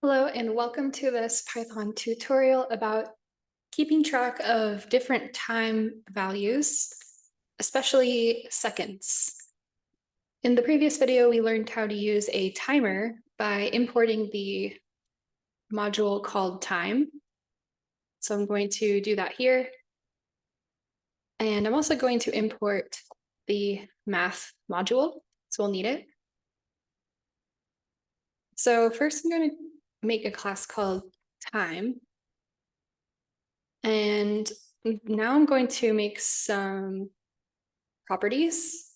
Hello, and welcome to this Python tutorial about keeping track of different time values, especially seconds. In the previous video, we learned how to use a timer by importing the module called time. So I'm going to do that here. And I'm also going to import the math module, so we'll need it. So first I'm going to make a class called time. And now I'm going to make some properties.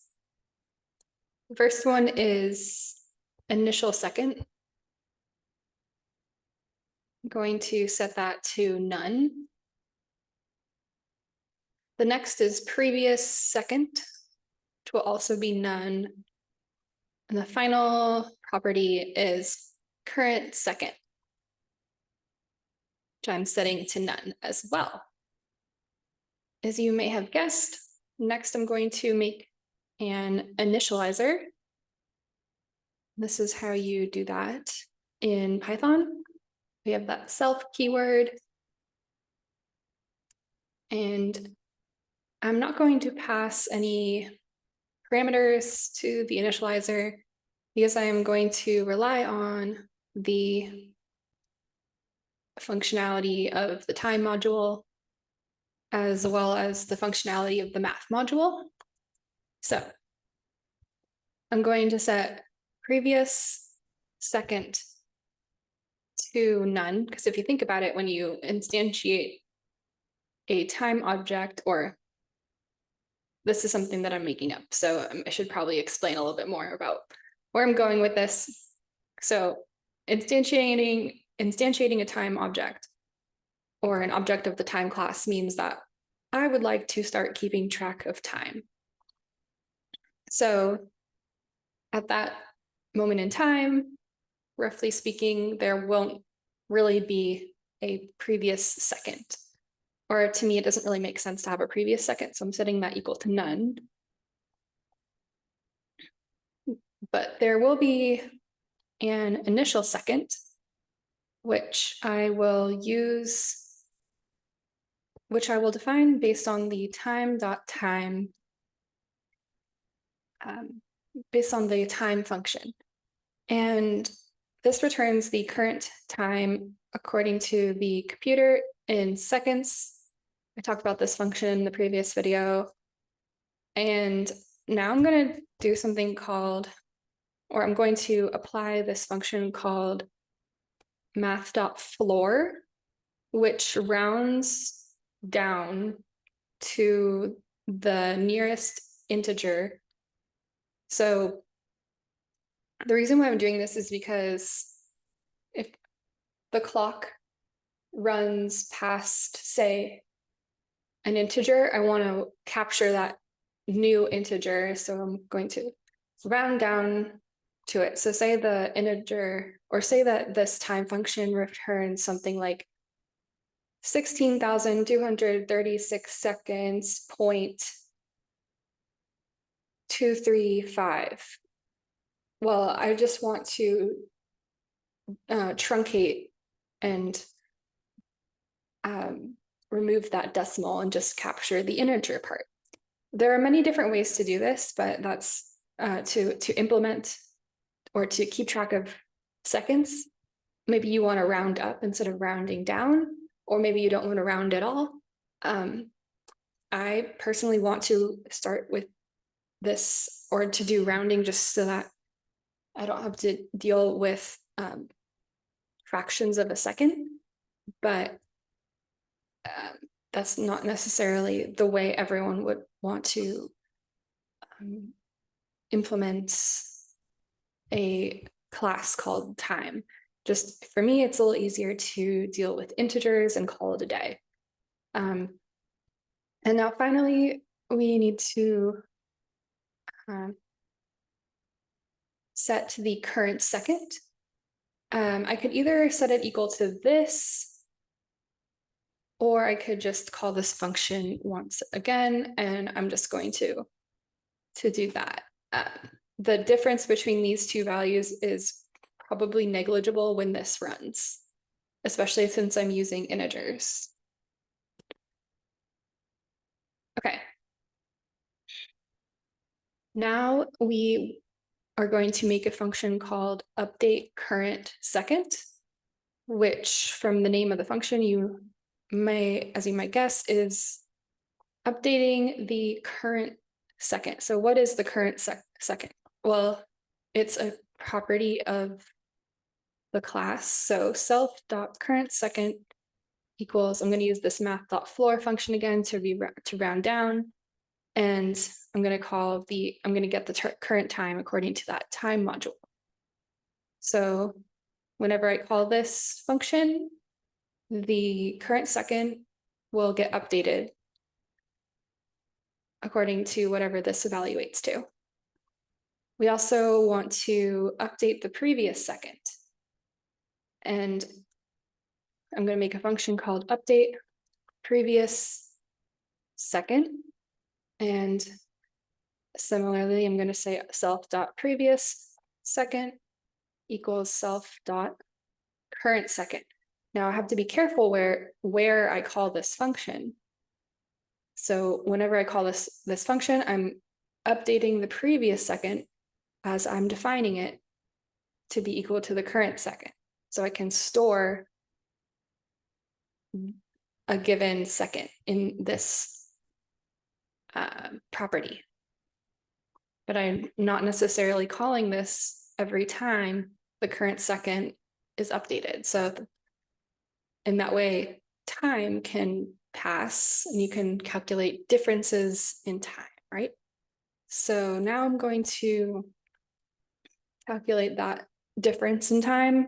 The first one is initial second. I'm going to set that to none. The next is previous second, which will also be none. And the final property is current second, which I'm setting to none as well. As you may have guessed, next I'm going to make an initializer. This is how you do that in Python. We have that self keyword. And I'm not going to pass any parameters to the initializer because I am going to rely on the functionality of the time module as well as the functionality of the math module. So I'm going to set previous second to none, because if you think about it, when you instantiate a time object, or this is something that I'm making up, so I should probably explain a little bit more about where I'm going with this. So instantiating a time object or an object of the time class means that I would like to start keeping track of time. So at that moment in time, roughly speaking, there won't really be a previous second. Or to me, it doesn't really make sense to have a previous second, so I'm setting that equal to none. But there will be an initial second, which I will define based on the time.time, based on the time function. And this returns the current time according to the computer in seconds. I talked about this function in the previous video. And now I'm going to do something called, or I'm going to apply this function called math.floor, which rounds down to the nearest integer. So the reason why I'm doing this is because if the clock runs past, say, an integer, I want to capture that new integer. So I'm going to round down to it. So say the integer, or say that this time function returns something like 16,236 seconds, 0.235. Well, I just want to truncate and remove that decimal and just capture the integer part. There are many different ways to do this, but that's to implement or to keep track of seconds. Maybe you want to round up instead of rounding down, or maybe you don't want to round at all. I personally want to start with this, or to do rounding, just so that I don't have to deal with fractions of a second, but that's not necessarily the way everyone would want to implement a class called time. Just for me, it's a little easier to deal with integers and call it a day. And now finally, we need to set the current second. I could either set it equal to this, or I could just call this function once again, and I'm just going to do that. The difference between these two values is probably negligible when this runs, especially since I'm using integers. Okay. Now we are going to make a function called update current second, which from the name of the function, as you might guess, is updating the current second. So what is the current second? Well, it's a property of the class. So self.current second equals, I'm going to use this math.floor function again to round down. And I'm going to get the current time according to that time module. So whenever I call this function, the current second will get updated according to whatever this evaluates to. We also want to update the previous second. And I'm going to make a function called update previous second. And similarly, I'm going to say self.previous second equals self.current second. Now I have to be careful where I call this function. So whenever I call this function, I'm updating the previous second as I'm defining it to be equal to the current second. So I can store a given second in this property. But I'm not necessarily calling this every time the current second is updated. So in that way, time can pass and you can calculate differences in time, right? So now I'm going to calculate that difference in time.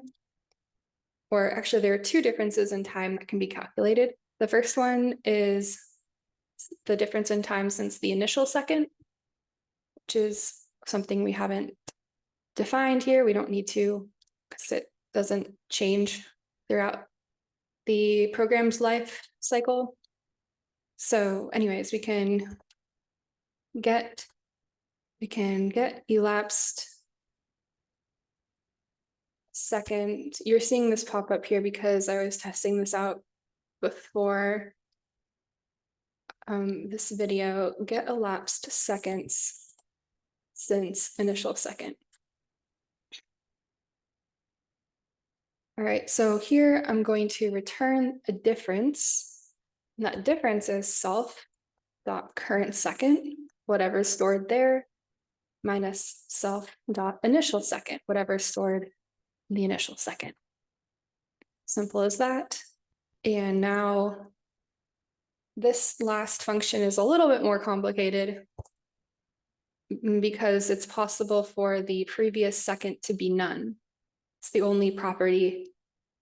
Or actually, there are two differences in time that can be calculated. The first one is the difference in time since the initial second, which is something we haven't defined here. We don't need to, because it doesn't change throughout the program's life cycle. So anyways, we can get elapsed second. You're seeing this pop up here because I was testing this out before this video. Get elapsed seconds since initial second. All right, so here I'm going to return a difference. And that difference is self.current second, whatever's stored there, minus self.initial second, whatever's stored in the initial second. Simple as that. And now this last function is a little bit more complicated because it's possible for the previous second to be none. It's the only property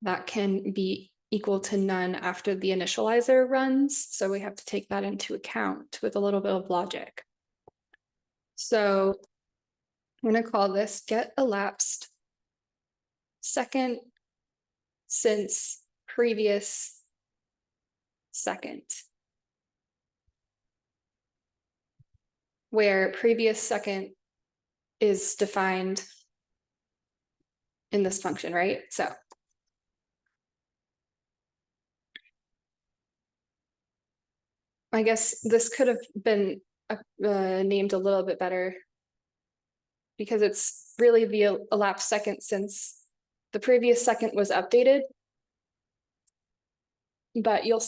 that can be equal to none after the initializer runs. So we have to take that into account with a little bit of logic. So I'm going to call this get elapsed second since previous second, where previous second is defined in this function, right? So I guess this could have been named a little bit better because it's really the elapsed second since the previous second was updated. But you'll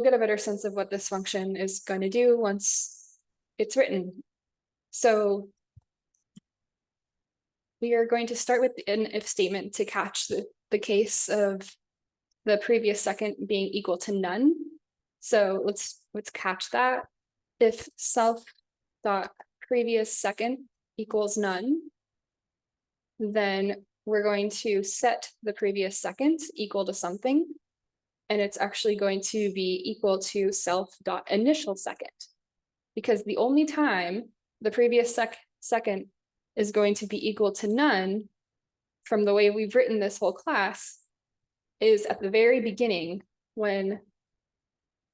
get a better sense of what this function is going to do once it's written. So we are going to start with an if statement to catch the case of the previous second being equal to none. So let's catch that. If self.previous second equals none, then we're going to set the previous second equal to something, and it's actually going to be equal to self.initial second, because the only time the previous second is going to be equal to none from the way we've written this whole class is at the very beginning when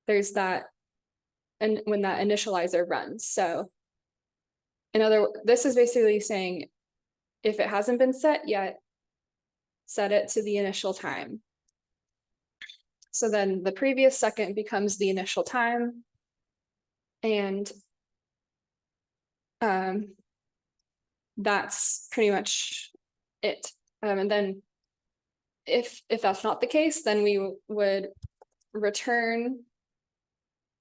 there's that, and when that initializer runs. So in other words, this is basically saying if it hasn't been set yet, set it to the initial time. So then the previous second becomes the initial time. And that's pretty much it. And then if that's not the case, then we would return,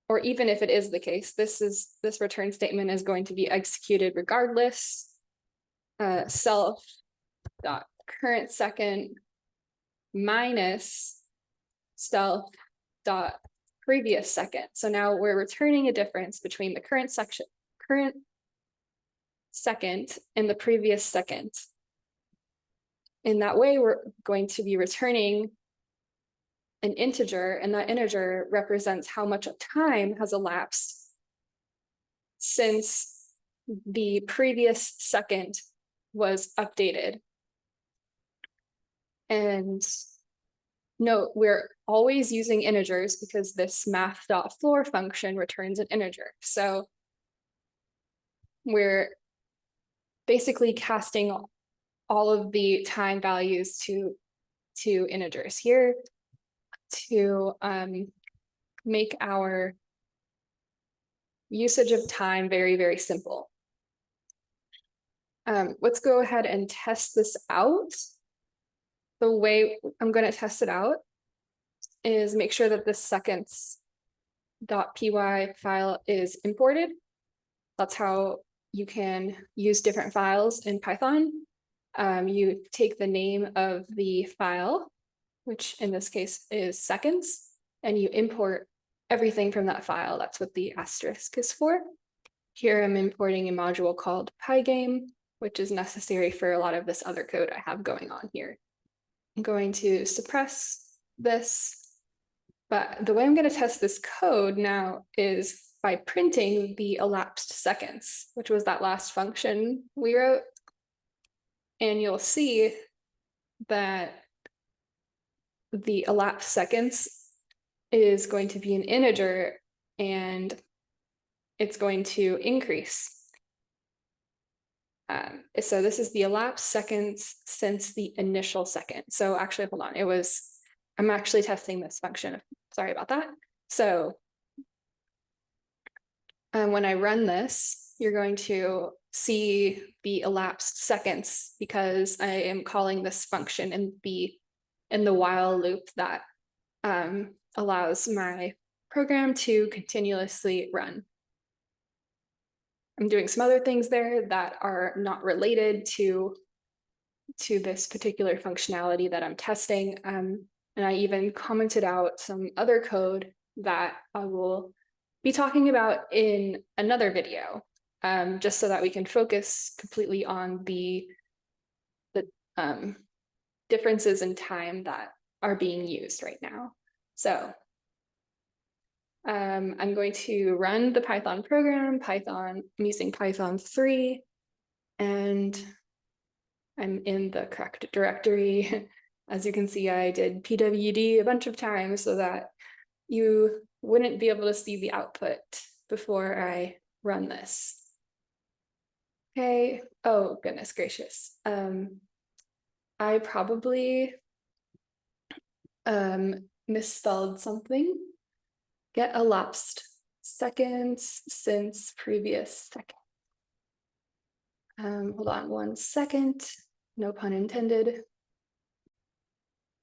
or even if it is the case, this return statement is going to be executed regardless. Self dot current second minus self dot previous second. So now we're returning a difference between the current second and the previous second. In that way, we're going to be returning an integer, and that integer represents how much time has elapsed since the previous second was updated. And note, we're always using integers because this math.floor function returns an integer. So we're basically casting all of the time values to integers here to make our usage of time very, very simple. Let's go ahead and test this out. The way I'm going to test it out is make sure that this seconds.py file is imported. That's how you can use different files in Python. You take the name of the file, which in this case is seconds, and you import everything from that file. That's what the asterisk is for. Here I'm importing a module called Pygame, which is necessary for a lot of this other code I have going on here. I'm going to suppress this, but the way I'm going to test this code now is by printing the elapsed seconds, which was that last function we wrote. And you'll see that the elapsed seconds is going to be an integer, and it's going to increase. So this is the elapsed seconds since the initial second. So actually, hold on, I'm actually testing this function. Sorry about that. So when I run this, you're going to see the elapsed seconds because I am calling this function in the while loop that allows my program to continuously run. I'm doing some other things there that are not related to this particular functionality that I'm testing. And I even commented out some other code that I will be talking about in another video, just so that we can focus completely on the differences in time that are being used right now. So I'm going to run the Python program. I'm using Python 3, and I'm in the correct directory. As you can see, I did pwd a bunch of times so that you wouldn't be able to see the output before I run this. Okay, oh goodness gracious. I probably misspelled something. Get elapsed seconds since previous second. Hold on 1 second, no pun intended.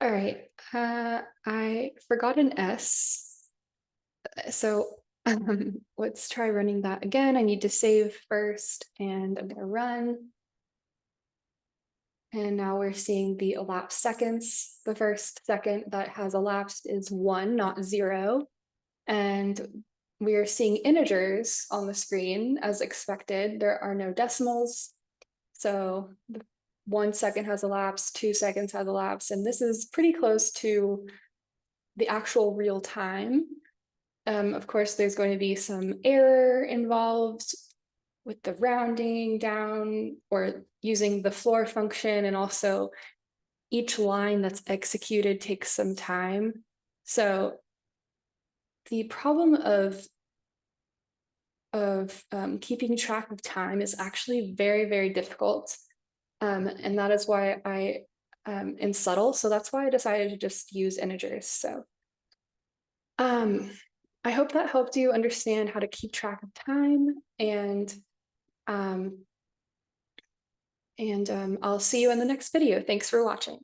All right, I forgot an S. So let's try running that again. I need to save first, and I'm gonna run. And now we're seeing the elapsed seconds. The first second that has elapsed is 1, not 0. And we are seeing integers on the screen as expected. There are no decimals. So 1 second has elapsed, 2 seconds has elapsed, and this is pretty close to the actual real time. Of course, there's going to be some error involved with the rounding down or using the floor function, and also each line that's executed takes some time. So the problem of keeping track of time is actually very, very difficult. And that is why I in subtle. So that's why I decided to just use integers. So I hope that helped you understand how to keep track of time, and I'll see you in the next video. Thanks for watching.